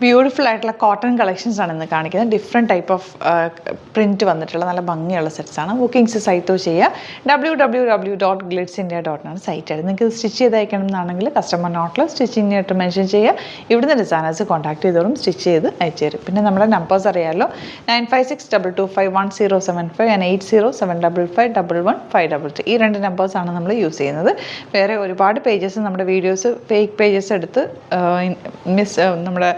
Beautiful ആയിട്ടുള്ള cotton collections ആണ് ഇന്ന് കാണിക്കുന്നത്. ഡിഫറെൻറ്റ് ടൈപ്പ് ഓഫ് പ്രിൻറ്റ് വന്നിട്ടുള്ള നല്ല ഭംഗിയുള്ള സെറ്റ്സാണ്. ബുക്കിംഗ്സ് സൈറ്റ് ചെയ്യുക. www.glitzindia.in സൈറ്റ് ആയിട്ട് നിങ്ങൾക്ക് സ്റ്റിച്ച് ചെയ്ത് അയക്കണം എന്നാണെങ്കിൽ കസ്റ്റമർ നോട്ടിൽ സ്റ്റിച്ചിങ് ആയിട്ട് മെൻഷൻ ചെയ്യുക. ഇവിടുന്ന് ഡിസൈനേഴ്സ് കോൺടാക്ട് ചെയ്തോളും, സ്റ്റിച്ച് ചെയ്ത് അയച്ചു തരും. പിന്നെ നമ്മുടെ നമ്പേഴ്സ് അറിയാമല്ലോ, 9562251075 ആൻഡ് 8075551533. ഈ രണ്ട് നമ്പേഴ്സാണ് നമ്മൾ യൂസ് ചെയ്യുന്നത്. വേറെ ഒരുപാട് പേജസ് നമ്മുടെ വീഡിയോസ് ഫേക്ക് പേജസ് എടുത്ത് നമ്മുടെ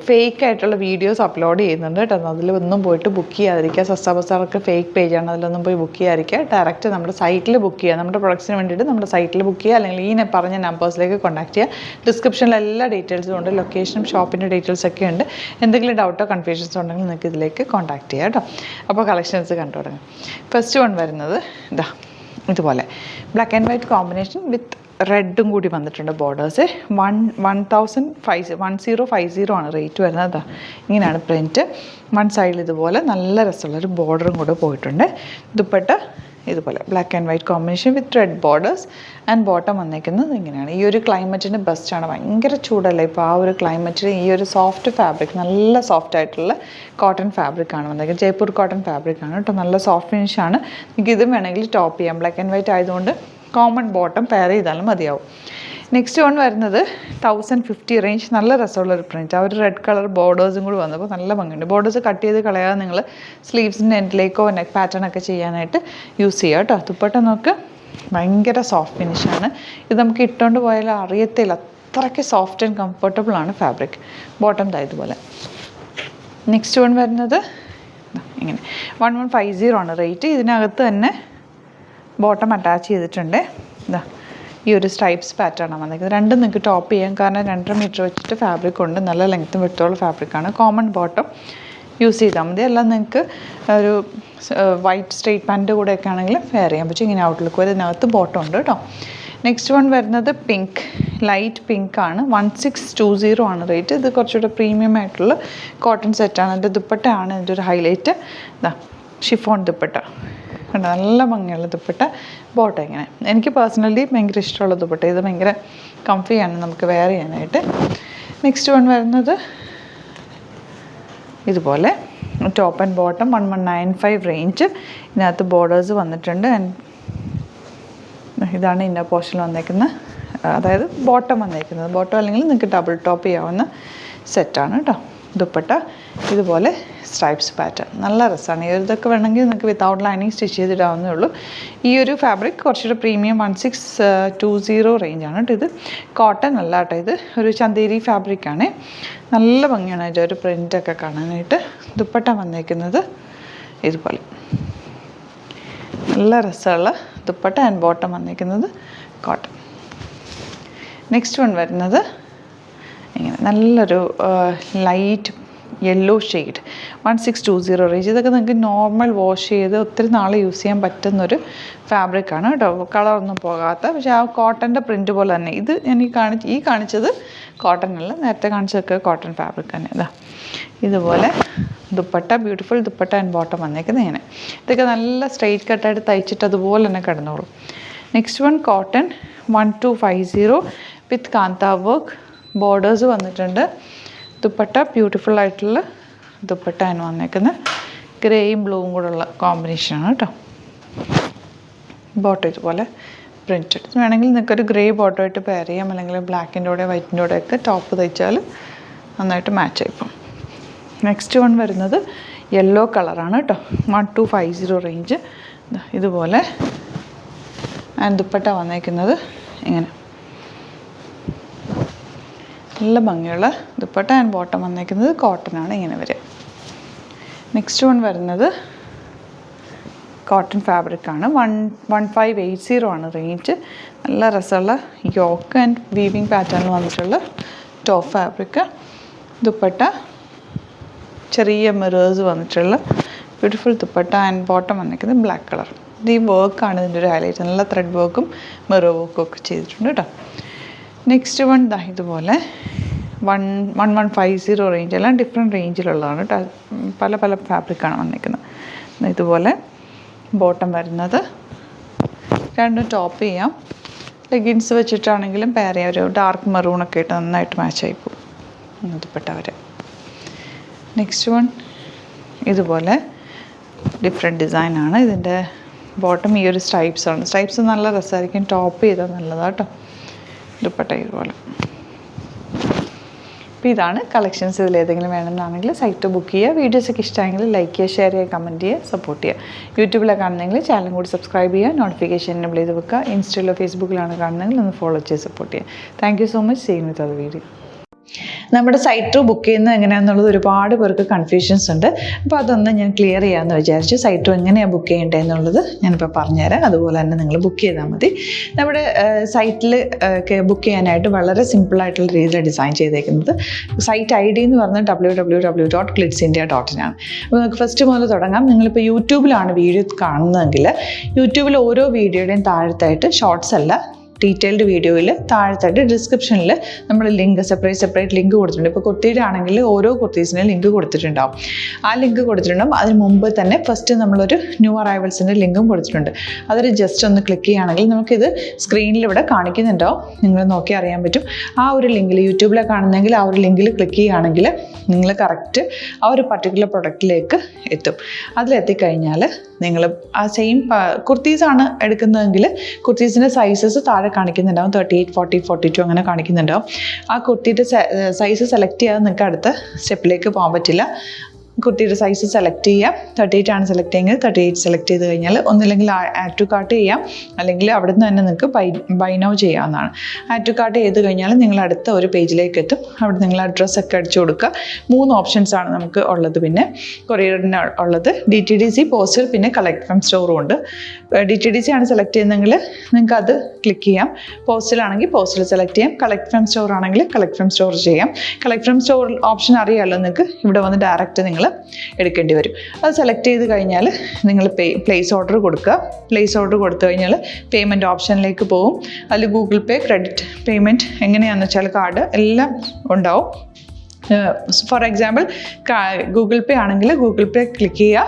ഫേക്ക് ആയിട്ടുള്ള വീഡിയോസ് അപ്ലോഡ് ചെയ്യുന്നുണ്ട് കേട്ടോ. അതിലൊന്നും പോയിട്ട് ബുക്ക് ചെയ്യാതിരിക്കുക. സസ്ത ബസാറൊക്കെ ഫേക്ക് പേജാണ്, അതിലൊന്നും പോയി ബുക്ക് ചെയ്യാതിരിക്കുക. ഡയറക്റ്റ് നമ്മുടെ സൈറ്റിൽ ബുക്ക് ചെയ്യുക. നമ്മുടെ പ്രൊഡക്ട്സിന് വേണ്ടിയിട്ട് നമ്മുടെ സൈറ്റിൽ ബുക്ക് ചെയ്യുക, അല്ലെങ്കിൽ ഈ പറഞ്ഞ നമ്പേഴ്സിലേക്ക് കോൺടാക്ട് ചെയ്യുക. ഡിസ്ക്രിപ്ഷനിൽ എല്ലാ ഡീറ്റെയിൽസും ഉണ്ട്, ലൊക്കേഷനും ഷോപ്പിൻ്റെ ഡീറ്റെയിൽസൊക്കെ ഉണ്ട്. എന്തെങ്കിലും ഡൗട്ടോ കൺഫ്യൂഷൻസോ ഉണ്ടെങ്കിൽ നിങ്ങൾക്ക് ഇതിലേക്ക് കോൺടാക്ട് ചെയ്യാം കേട്ടോ. അപ്പോൾ കളക്ഷൻസ് കണ്ടു തുടങ്ങാം. ഫസ്റ്റ് വൺ വരുന്നത് ഇതുപോലെ black and white combination with റെഡും കൂടി വന്നിട്ടുണ്ട്. ബോർഡേഴ്സ് 1050 ആണ് റേറ്റ് വരുന്നത്. ഇങ്ങനെയാണ് പ്രിൻറ്റ്. വൺ സൈഡിൽ ഇതുപോലെ നല്ല രസമുള്ളൊരു ബോർഡറും കൂടെ പോയിട്ടുണ്ട്. ദുപ്പട്ട ഇതുപോലെ black and white combination with red borders and bottom വന്നിരിക്കുന്നത് ഇങ്ങനെയാണ്. ഈ ഒരു ക്ലൈമറ്റിന് ബെസ്റ്റാണ്. ഭയങ്കര ചൂടല്ലേ ഇപ്പോൾ, ആ ഒരു ക്ലൈമറ്റിന് ഈ ഒരു സോഫ്റ്റ് ഫാബ്രിക്, നല്ല സോഫ്റ്റ് ആയിട്ടുള്ള കോട്ടൺ ഫാബ്രിക്കാണ് വന്നിരിക്കുന്നത്. ജയ്പൂർ കോട്ടൺ ഫാബ്രിക്കാണ് കേട്ടോ. നല്ല സോഫ്റ്റ് ഫിനിഷാണ്. നിങ്ങൾക്ക് ഇതും വേണമെങ്കിൽ ടോപ്പ് ചെയ്യാം. ബ്ലാക്ക് ആൻഡ് വൈറ്റ് ആയതുകൊണ്ട് കോമൺ ബോട്ടം പെയർ ചെയ്താലും മതിയാവും. നെക്സ്റ്റ് വൺ വരുന്നത് 1050 റേഞ്ച്. നല്ല രസമുള്ളൊരു പ്രിൻറ്റ്. ആ ഒരു റെഡ് കളർ ബോർഡേഴ്സും കൂടി വന്നപ്പോൾ നല്ല ഭംഗിയുണ്ട്. ബോർഡേഴ്സ് കട്ട് ചെയ്ത് കളയാതെ നിങ്ങൾ സ്ലീവ്സിൻ്റെ എൻഡിലേക്കോ നെക്ക് പാറ്റേൺ ഒക്കെ ചെയ്യാനായിട്ട് യൂസ് ചെയ്യുക കേട്ടോ. ദുപ്പട്ട നോക്ക്, ഭയങ്കര സോഫ്റ്റ് ഫിനിഷാണ്. ഇത് നമുക്ക് ഇട്ടുകൊണ്ട് പോയാൽ അറിയത്തില്ല, അത്രയ്ക്ക് സോഫ്റ്റ് ആൻഡ് കംഫർട്ടബിൾ ആണ് ഫാബ്രിക്. ബോട്ടം ഇതുപോലെ. നെക്സ്റ്റ് വൺ വരുന്നത് ഇങ്ങനെ 1150 ആണ് റേറ്റ്. ഇതിനകത്ത് തന്നെ ബോട്ടം അറ്റാച്ച് ചെയ്തിട്ടുണ്ട്. ഈ ഒരു സ്ട്രൈപ്സ് പാറ്റേൺ ആണ് വന്നിരിക്കുന്നത്. രണ്ടും നിങ്ങൾക്ക് ടോപ്പ് ചെയ്യാം, കാരണം 2.5 മീറ്റർ വെച്ചിട്ട് ഫാബ്രിക് ഉണ്ട്. നല്ല ലെങ്ത്തും വിട്ടുള്ള ഫാബ്രിക്കാണ്. കോമൺ ബോട്ടം യൂസ് ചെയ്താൽ മതി. എല്ലാം നിങ്ങൾക്ക് ഒരു വൈറ്റ് സ്ട്രെയിറ്റ് പാൻറ്റ് കൂടെയൊക്കെ ആണെങ്കിൽ വെയർ ചെയ്യാൻ പറ്റും. ഇങ്ങനെ ഔട്ട്ലുക്ക് വരെ ഇതിനകത്ത് ബോട്ടം ഉണ്ട് കേട്ടോ. നെക്സ്റ്റ് വൺ വരുന്നത് പിങ്ക്, ലൈറ്റ് പിങ്ക് ആണ്. 1620 ആണ് റേറ്റ്. ഇത് കുറച്ചുകൂടെ പ്രീമിയം ആയിട്ടുള്ള കോട്ടൺ സെറ്റാണ്. ഇതിൻ്റെ ദുപ്പട്ടയാണ് ഇതിൻ്റെ ഒരു ഹൈലൈറ്റ്. ഷിഫോൺ ദുപ്പട്ട കണ്ടോ, നല്ല ഭംഗിയുള്ള ദുപ്പട്ട. ബോട്ടം ഇങ്ങനെ. എനിക്ക് പേഴ്സണലി ഭയങ്കര ഇഷ്ടമുള്ള ദുപ്പട്ട. ഇത് ഭയങ്കര കംഫിയാണ് നമുക്ക് വെയർ ചെയ്യാനായിട്ട്. നെക്സ്റ്റ് വൺ വരുന്നത് ഇതുപോലെ ടോപ്പ് ആൻഡ് ബോട്ടം 1195 റേഞ്ച്. ഇതിനകത്ത് ബോർഡേഴ്സ് വന്നിട്ടുണ്ട്. ഇതാണ് ഇന്നർ പോർഷനിൽ വന്നേക്കുന്നത്, അതായത് ബോട്ടം വന്നേക്കുന്നത്. ബോട്ടം അല്ലെങ്കിൽ നിങ്ങൾക്ക് ഡബിൾ ടോപ്പ് ചെയ്യാവുന്ന സെറ്റാണ് കേട്ടോ. ദുപ്പട്ട ഇതുപോലെ സ്ട്രൈപ്സ് പാറ്റേൺ. നല്ല രസമാണ്. ഈ ഒരു ഇതൊക്കെ വേണമെങ്കിൽ നിങ്ങൾക്ക് വിത്തൗട്ട് ലൈനിങ് സ്റ്റിച്ച് ചെയ്തിടാവുന്നേ ഉള്ളൂ. ഈ ഒരു ഫാബ്രിക് കുറച്ചുകൂടെ പ്രീമിയം 1620 റേഞ്ചാണ് കേട്ടോ. ഇത് കോട്ടൺ അല്ല കേട്ടോ, ഇത് ഒരു ചന്തേരി ഫാബ്രിക്കാണ്. നല്ല ഭംഗിയാണ് അതിൻ്റെ ഒരു പ്രിൻ്റൊക്കെ കാണാനായിട്ട്. ദുപ്പട്ട വന്നേക്കുന്നത് ഇതുപോലെ നല്ല രസമുള്ള ദുപ്പട്ട ആൻഡ് ബോട്ടം വന്നേക്കുന്നത് കോട്ടൺ. നെക്സ്റ്റ് വൺ വരുന്നത് ഇങ്ങനെ നല്ലൊരു ലൈറ്റ് യെല്ലോ ഷെയ്ഡ് 1620 റേഞ്ച്. ഇതൊക്കെ നിങ്ങൾക്ക് നോർമൽ വാഷ് ചെയ്ത് ഒത്തിരി നാൾ യൂസ് ചെയ്യാൻ പറ്റുന്നൊരു ഫാബ്രിക്കാണ് കേട്ടോ. കളറൊന്നും പോകാത്ത, പക്ഷേ ആ കോട്ടൻ്റെ പ്രിൻറ്റ് പോലെ തന്നെ. ഇത് ഞാൻ ഈ കാണിച്ചത് കോട്ടൺ അല്ല, നേരത്തെ കാണിച്ചതൊക്കെ കോട്ടൺ ഫാബ്രിക് തന്നെ. ഇതുപോലെ dupatta, beautiful dupatta and bottom വന്നേക്കുന്നത് ഇങ്ങനെ. ഇതൊക്കെ നല്ല സ്ട്രെയിറ്റ് കട്ടായിട്ട് തയ്ച്ചിട്ട് അതുപോലെ തന്നെ കിടന്നോളും. നെക്സ്റ്റ് വൺ കോട്ടൺ 1250 വിത്ത് കാന്ത വർക്ക്. ബോർഡേഴ്സ് വന്നിട്ടുണ്ട്. ദുപ്പട്ട ബ്യൂട്ടിഫുൾ ആയിട്ടുള്ള ദുപ്പട്ടയാണ് വന്നേക്കുന്നത്. ഗ്രേയും ബ്ലൂവും കൂടെ ഉള്ള കോമ്പിനേഷനാണ് കേട്ടോ. ബോട്ടം ഇതുപോലെ പ്രിൻറ്റഡ്. വേണമെങ്കിൽ നിങ്ങൾക്കൊരു ഗ്രേ ബോട്ടം ആയിട്ട് പെയർ ചെയ്യാം, അല്ലെങ്കിൽ ബ്ലാക്കിൻ്റെ കൂടെ വൈറ്റിൻ്റെ കൂടെ ഒക്കെ ടോപ്പ് തയ്ച്ചാൽ നന്നായിട്ട് മാച്ച് ആയിപ്പം. നെക്സ്റ്റ് വൺ വരുന്നത് യെല്ലോ കളറാണ് കേട്ടോ. 1250 റേഞ്ച്. ഇതുപോലെ ആൻഡ് ദുപ്പട്ട വന്നേക്കുന്നത് ഇങ്ങനെ നല്ല ഭംഗിയുള്ള ദുപ്പട്ട ആൻഡ് ബോട്ടം വന്നേക്കുന്നത് കോട്ടനാണ് ഇങ്ങനെ വരിക. നെക്സ്റ്റ് വൺ വരുന്നത് കോട്ടൺ ഫാബ്രിക്കാണ്. 1580 ആണ് റേഞ്ച്. നല്ല രസമുള്ള യോക്ക് ആൻഡ് വീവിങ് പാറ്റേണിൽ വന്നിട്ടുള്ള ടോപ്പ് ഫാബ്രിക്ക്. ദുപ്പട്ട ചെറിയ മിറേഴ്സ് വന്നിട്ടുള്ള ബ്യൂട്ടിഫുൾ ദുപ്പട്ട ആൻഡ് ബോട്ടം വന്നിരിക്കുന്നത് ബ്ലാക്ക് കളർ. ഇത് ഈ വർക്കാണ് ഇതിൻ്റെ ഒരു ഹൈലൈറ്റ്. നല്ല ത്രെഡ് വർക്കും മിറർ വർക്കും ഒക്കെ ചെയ്തിട്ടുണ്ട് കേട്ടോ. നെക്സ്റ്റ് വൺ ഇതുപോലെ 1150 റേഞ്ച്. എല്ലാം ഡിഫറെൻറ്റ് റേഞ്ചിലുള്ളതാണ് കേട്ടോ. പല പല ഫാബ്രിക്കാണ് വന്നിരിക്കുന്നത്. ഇതുപോലെ ബോട്ടം വരുന്നത്. രണ്ടും ടോപ്പ് ചെയ്യാം. ലെഗിൻസ് വെച്ചിട്ടാണെങ്കിലും പെയർ ചെയ്യാം. ഒരു ഡാർക്ക് മെറൂണൊക്കെ ഇട്ട് നന്നായിട്ട് മാച്ച് ആയിപ്പോവും. ദുപ്പട്ട വരെ. നെക്സ്റ്റ് വൺ ഇതുപോലെ ഡിഫറെൻറ്റ് ഡിസൈനാണ്. ഇതിൻ്റെ ബോട്ടം ഈ ഒരു സ്ട്രൈപ്സാണ്. സ്ട്രൈപ്സ് നല്ല രസമായിരിക്കും, ടോപ്പ് ചെയ്താൽ നല്ലതാണ് കേട്ടോ. ദുപ്പട്ട ഇതുപോലെ. അപ്പോൾ ഇതാണ് കളക്ഷൻസ്. ഇതിൽ ഏതെങ്കിലും വേണമെന്നാണെങ്കിൽ സൈറ്റ് ബുക്ക് ചെയ്യുക. വീഡിയോസൊക്കെ ഇഷ്ടമായെങ്കിൽ ലൈക്ക് ചെയ്യുക, ഷെയർ ചെയ്യുക, കമൻറ്റ് ചെയ്യുക, സപ്പോർട്ട് ചെയ്യുക. യൂട്യൂബിലാണ് കാണുന്നതെങ്കിൽ ചാനലും കൂടി സബ്സ്ക്രൈബ് ചെയ്യുക, നോട്ടിഫിക്കേഷൻ എനേബിൾ ചെയ്ത് വെക്കുക. ഇൻസ്റ്റയിലോ ഫേസ്ബുക്കിലാണ് കാണുന്നതെങ്കിൽ ഒന്ന് ഫോളോ ചെയ്ത് സപ്പോർട്ട് ചെയ്യുക. Thank you so much. Same വിത്ത് അത് വീഡിയോ. നമ്മുടെ സൈറ്റ് ബുക്ക് ചെയ്യുന്നത് എങ്ങനെയാണെന്നുള്ളത് ഒരുപാട് പേർക്ക് കൺഫ്യൂഷൻസ് ഉണ്ട്. അപ്പോൾ അതൊന്ന് ഞാൻ ക്ലിയർ ചെയ്യാമെന്ന് വിചാരിച്ചു. സൈറ്റ് എങ്ങനെയാണ് ബുക്ക് ചെയ്യേണ്ടത് എന്നുള്ളത് ഞാനിപ്പോൾ പറഞ്ഞുതരാം. അതുപോലെ തന്നെ നിങ്ങൾ ബുക്ക് ചെയ്താൽ മതി. നമ്മുടെ സൈറ്റിൽ ബുക്ക് ചെയ്യാനായിട്ട് വളരെ സിമ്പിളായിട്ടുള്ള രീതിയിൽ ഡിസൈൻ ചെയ്തേക്കുന്നത്. സൈറ്റ് ID എന്ന് പറഞ്ഞാൽ www.glitzindia.in ആണ്. അപ്പോൾ നമുക്ക് ഫസ്റ്റ് മുതൽ തുടങ്ങാം. നിങ്ങളിപ്പോൾ യൂട്യൂബിലാണ് വീഡിയോ കാണുന്നതെങ്കിൽ യൂട്യൂബിൽ ഓരോ വീഡിയോയുടെയും താഴത്തായിട്ട് ഷോർട്സ് അല്ല, ഡീറ്റെയിൽഡ് വീഡിയോയിൽ താഴത്തായിട്ട് ഡിസ്ക്രിപ്ഷനിൽ നമ്മൾ ലിങ്ക് സെപ്പറേറ്റ് ലിങ്ക് കൊടുത്തിട്ടുണ്ട്. ഇപ്പോൾ കുർത്തിയുടെ ആണെങ്കിൽ ഓരോ കുർത്തീസിനും ലിങ്ക് കൊടുത്തിട്ടുണ്ടാവും. ആ ലിങ്ക് കൊടുത്തിട്ടുണ്ടാവും. അതിന് മുമ്പ് തന്നെ ഫസ്റ്റ് നമ്മളൊരു ന്യൂ അറൈവൽസിൻ്റെ ലിങ്കും കൊടുത്തിട്ടുണ്ട്. അതൊരു ജസ്റ്റ് ഒന്ന് ക്ലിക്ക് ചെയ്യുകയാണെങ്കിൽ നമുക്കിത് സ്ക്രീനിൽ ഇവിടെ കാണിക്കുന്നുണ്ടാവും. നിങ്ങൾ നോക്കി അറിയാൻ പറ്റും. ആ ഒരു ലിങ്കിൽ യൂട്യൂബിലെ കാണുന്നെങ്കിൽ ആ ഒരു ലിങ്കിൽ ക്ലിക്ക് ചെയ്യുകയാണെങ്കിൽ നിങ്ങൾ കറക്റ്റ് ആ ഒരു പർട്ടിക്കുലർ പ്രൊഡക്റ്റിലേക്ക് എത്തും. അതിലെത്തിക്കഴിഞ്ഞാൽ നിങ്ങൾ ആ സെയിം കുർത്തീസാണ് എടുക്കുന്നതെങ്കിൽ കുർത്തീസിൻ്റെ സൈസസ് താഴെ കാണിക്കുന്നുണ്ടാവും. 38, 40, 42 അങ്ങനെ കാണിക്കുന്നുണ്ടാവും. ആ കുർത്തിയുടെ സൈസ് സെലക്ട് ചെയ്യാതെ നിങ്ങൾക്ക് അടുത്ത സ്റ്റെപ്പിലേക്ക് പോകാൻ പറ്റില്ല. കുർത്തിയുടെ സൈസ് സെലക്ട് ചെയ്യാം. 38 ആണ് സെലക്ട് ചെയ്യുന്നത്. 38 സെലക്ട് ചെയ്ത് കഴിഞ്ഞാൽ ഒന്നില്ലെങ്കിൽ ആഡ് ടു കാർട്ട് ചെയ്യാം, അല്ലെങ്കിൽ അവിടെ നിന്ന് തന്നെ നിങ്ങൾക്ക് ബൈ നൗ ചെയ്യാവുന്നതാണ്. ആഡ് ടു കാർട്ട് ചെയ്ത് കഴിഞ്ഞാൽ നിങ്ങൾ അടുത്ത ഒരു പേജിലേക്ക് എത്തും. അവിടെ നിങ്ങൾ അഡ്രസ്സൊക്കെ അടിച്ചു കൊടുക്കുക. 3 ഓപ്ഷൻസാണ് നമുക്ക് ഉള്ളത്. പിന്നെ കൊറിയറിന് ഉള്ളത് DTDC, പോസ്റ്റൽ, പിന്നെ കളക്ട് ഫ്രം സ്റ്റോറും ഉണ്ട്. DTDC ആണ് സെലക്ട് ചെയ്യുന്നതെങ്കിൽ നിങ്ങൾക്ക് അത് ക്ലിക്ക് ചെയ്യാം. പോസ്റ്റലാണെങ്കിൽ പോസ്റ്റൽ സെലക്ട് ചെയ്യാം. കളക്ട് ഫ്രം സ്റ്റോർ ആണെങ്കിൽ കളക്ട് ഫ്രം സ്റ്റോർ ചെയ്യാം. കളക്ട് ഫ്രം സ്റ്റോർ ഓപ്ഷൻ അറിയാമല്ലോ നിങ്ങൾക്ക്. ഇവിടെ വന്ന് ഡയറക്റ്റ് നിങ്ങൾ എടുക്കേണ്ടി വരും. അത് സെലക്ട് ചെയ്ത് കഴിഞ്ഞാൽ നിങ്ങൾ പ്ലേസ് ഓർഡർ കൊടുക്കുക. പ്ലേസ് ഓർഡർ കൊടുത്തു കഴിഞ്ഞാൽ പേയ്മെൻറ്റ് ഓപ്ഷനിലേക്ക് പോകും. അതിൽ ഗൂഗിൾ പേ, ക്രെഡിറ്റ് പേയ്മെൻറ്റ് എങ്ങനെയാണെന്ന് വെച്ചാൽ കാർഡ് എല്ലാം ഉണ്ടാവും. ഫോർ എക്സാമ്പിൾ ഗൂഗിൾ പേ ആണെങ്കിൽ ഗൂഗിൾ പേ ക്ലിക്ക് ചെയ്യുക.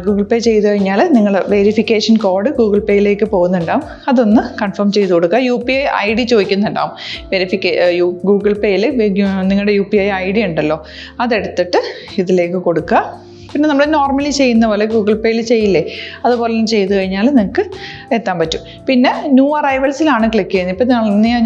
ഗൂഗിൾ പേ ചെയ്ത് കഴിഞ്ഞാൽ നിങ്ങൾ വെരിഫിക്കേഷൻ കോഡ് ഗൂഗിൾ പേയിലേക്ക് പോകുന്നുണ്ടാവും. അതൊന്ന് കൺഫേം ചെയ്ത് കൊടുക്കുക. UPI ID ചോദിക്കുന്നുണ്ടാവും. ഗൂഗിൾ പേയിൽ നിങ്ങളുടെ UPI ID ഉണ്ടല്ലോ, അതെടുത്തിട്ട് ഇതിലേക്ക് കൊടുക്കുക. പിന്നെ നമ്മൾ നോർമലി ചെയ്യുന്ന പോലെ ഗൂഗിൾ പേയിൽ ചെയ്യില്ലേ, അതുപോലെ ചെയ്ത് കഴിഞ്ഞാൽ നിങ്ങൾക്ക് എത്താൻ പറ്റും. പിന്നെ ന്യൂ അറൈവൽസിലാണ് ക്ലിക്ക് ചെയ്യുന്നത്. ഇപ്പോൾ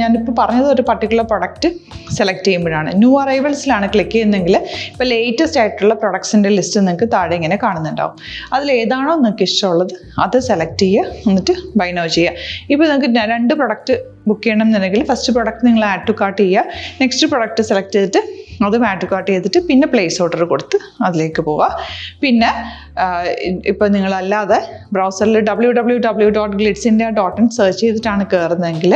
ഞാനിപ്പോൾ പറഞ്ഞത് ഒരു പർട്ടിക്കുലർ പ്രൊഡക്റ്റ് സെലക്ട് ചെയ്യുമ്പോഴാണ്. ന്യൂ അറൈവൽസിലാണ് ക്ലിക്ക് ചെയ്യുന്നതെങ്കിൽ ഇപ്പോൾ ലേറ്റസ്റ്റ് ആയിട്ടുള്ള പ്രൊഡക്ട്സിൻ്റെ ലിസ്റ്റ് നിങ്ങൾക്ക് താഴെ ഇങ്ങനെ കാണുന്നുണ്ടാവും. അതിലേതാണോ നിങ്ങൾക്ക് ഇഷ്ടമുള്ളത് അത് സെലക്ട് ചെയ്യുക, എന്നിട്ട് ബൈ നൗ ചെയ്യുക. ഇപ്പോൾ നിങ്ങൾക്ക് 2 പ്രൊഡക്റ്റ് ബുക്ക് ചെയ്യണം എന്നുണ്ടെങ്കിൽ ഫസ്റ്റ് പ്രൊഡക്റ്റ് നിങ്ങൾ ആഡ് ടു കാർട്ട് ചെയ്യുക. നെക്സ്റ്റ് പ്രൊഡക്റ്റ് സെലക്ട് ചെയ്തിട്ട് അതും ആഡ് ടു കാർട്ട് ചെയ്തിട്ട് പിന്നെ പ്ലേസ് ഓർഡർ കൊടുത്ത് അതിലേക്ക് പോവുക. പിന്നെ ഇപ്പോൾ നിങ്ങളല്ലാതെ ബ്രൗസറിൽ www.glitzindia.in സെർച്ച് ചെയ്തിട്ടാണ് കയറുന്നതെങ്കിൽ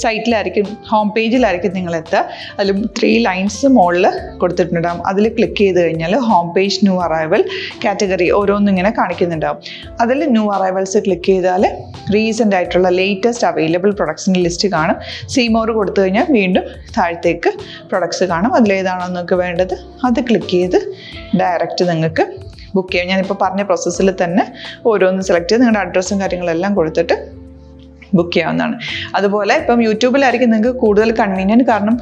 സൈറ്റിലായിരിക്കും, ഹോം പേജിലായിരിക്കും നിങ്ങളെത്തുക. അതിൽ 3 ലൈൻസ് മുകളിൽ കൊടുത്തിട്ടുണ്ടാകും. അതിൽ ക്ലിക്ക് ചെയ്ത് കഴിഞ്ഞാൽ home page, new arrival, category ഓരോന്നും ഇങ്ങനെ കാണിക്കുന്നുണ്ടാവും. അതിൽ ന്യൂ അറൈവൽസ് ക്ലിക്ക് ചെയ്താൽ റീസെൻ്റ് ആയിട്ടുള്ള ലേറ്റസ്റ്റ് അവൈലബിൾ പ്രൊഡക്ട്സിൻ്റെ ലിസ്റ്റ് കാണും. സീമോർ കൊടുത്തു കഴിഞ്ഞാൽ വീണ്ടും താഴത്തേക്ക് പ്രൊഡക്ട്സ് കാണും. അതിലേതാണോ നിങ്ങൾക്ക് വേണ്ടത് അത് ക്ലിക്ക് ചെയ്ത് ഡയറക്റ്റ് നിങ്ങൾക്ക് ബുക്ക് ചെയ്യാം. ഞാനിപ്പോൾ പറഞ്ഞ പ്രോസസ്സിൽ തന്നെ ഓരോന്ന് സെലക്ട് ചെയ്ത് നിങ്ങളുടെ അഡ്രസ്സും കാര്യങ്ങളെല്ലാം കൊടുത്തിട്ട് ബുക്ക് ചെയ്യാവുന്നതാണ്. അതുപോലെ ഇപ്പം യൂട്യൂബിലായിരിക്കും നിങ്ങൾക്ക് കൂടുതൽ കൺവീനിയൻറ്റ്, കാരണം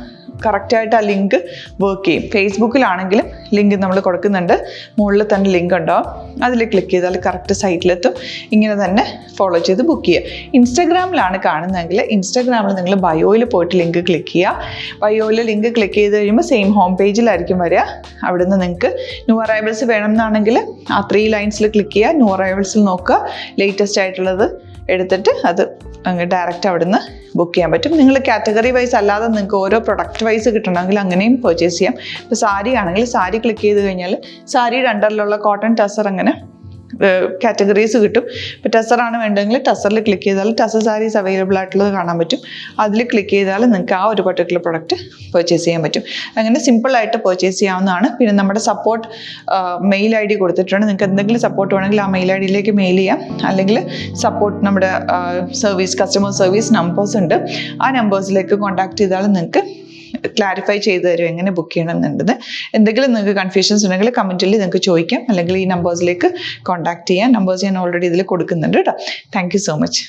കറക്റ്റായിട്ട് ആ ലിങ്ക് വർക്ക് ചെയ്യും. ഫേസ്ബുക്കിലാണെങ്കിലും ലിങ്ക് നമ്മൾ കൊടുക്കുന്നുണ്ട്, മുകളിൽ തന്നെ ലിങ്ക് ഉണ്ടാവും. അതിൽ ക്ലിക്ക് ചെയ്താൽ കറക്റ്റ് സൈറ്റിലെത്തും. ഇങ്ങനെ തന്നെ ഫോളോ ചെയ്ത് ബുക്ക് ചെയ്യുക. ഇൻസ്റ്റാഗ്രാമിലാണ് കാണുന്നതെങ്കിൽ ഇൻസ്റ്റാഗ്രാമിൽ നിങ്ങൾ ബയോയിൽ പോയിട്ട് ലിങ്ക് ക്ലിക്ക് ചെയ്യുക. ബയോയിൽ ലിങ്ക് ക്ലിക്ക് ചെയ്ത് കഴിയുമ്പോൾ സെയിം ഹോം പേജിലായിരിക്കും വരിക. അവിടുന്ന് നിങ്ങൾക്ക് ന്യൂ അറൈവൽസ് വേണമെന്നാണെങ്കിൽ ആ 3 ലൈൻസിൽ ക്ലിക്ക് ചെയ്യുക. ന്യൂ അറൈവൽസിൽ നോക്കുക, ലേറ്റസ്റ്റ് ആയിട്ടുള്ളത് എടുത്തിട്ട് അത് അങ്ങ് ഡയറക്റ്റ് അവിടുന്ന് ബുക്ക് ചെയ്യാൻ പറ്റും. നിങ്ങൾ കാറ്റഗറി വൈസ് അല്ലാതെ നിങ്ങൾക്ക് ഓരോ പ്രൊഡക്റ്റ് വൈസ് കിട്ടണമെങ്കിൽ അങ്ങനെയും പർച്ചേസ് ചെയ്യാം. ഇപ്പോൾ സാരി ആണെങ്കിൽ സാരി ക്ലിക്ക് ചെയ്ത് കഴിഞ്ഞാൽ സാരിയുടെ അണ്ടറിലുള്ള കോട്ടൺ ടസർ അങ്ങനെ കാറ്റഗറീസ് കിട്ടും. ഇപ്പോൾ ടസറാണ് വേണ്ടതെങ്കിൽ ടസറിൽ ക്ലിക്ക് ചെയ്താൽ ടസർ സാരീസ് അവൈലബിൾ ആയിട്ടുള്ളത് കാണാൻ പറ്റും. അതിൽ ക്ലിക്ക് ചെയ്താൽ നിങ്ങൾക്ക് ആ ഒരു പർട്ടിക്കുലർ പ്രൊഡക്റ്റ് പർച്ചേസ് ചെയ്യാൻ പറ്റും. അങ്ങനെ സിമ്പിളായിട്ട് പർച്ചേസ് ചെയ്യാവുന്നതാണ്. പിന്നെ നമ്മുടെ സപ്പോർട്ട് മെയിൽ ID കൊടുത്തിട്ടുണ്ട്. നിങ്ങൾക്ക് എന്തെങ്കിലും സപ്പോർട്ട് വേണമെങ്കിൽ ആ മെയിൽ IDയിലേക്ക് മെയിൽ ചെയ്യാം. അല്ലെങ്കിൽ സപ്പോർട്ട് നമ്മുടെ കസ്റ്റമർ സർവീസ് നമ്പേഴ്സ് ഉണ്ട്. ആ നമ്പേഴ്സിലേക്ക് കോൺടാക്ട് ചെയ്താൽ നിങ്ങൾക്ക് ക്ലാരിഫൈ ചെയ്ത് തരും എങ്ങനെ ബുക്ക് ചെയ്യണം എന്നുള്ളത്. എന്തെങ്കിലും നിങ്ങൾക്ക് കൺഫ്യൂഷൻസ് ഉണ്ടെങ്കിൽ കമൻറ്റിൽ നിങ്ങൾക്ക് ചോദിക്കാം, അല്ലെങ്കിൽ ഈ നമ്പേഴ്സിലേക്ക് കോൺടാക്ട് ചെയ്യാം. നമ്പേഴ്സ് ഞാൻ ഓൾറെഡി ഇതിൽ കൊടുക്കുന്നുണ്ട് കേട്ടോ. Thank you so much.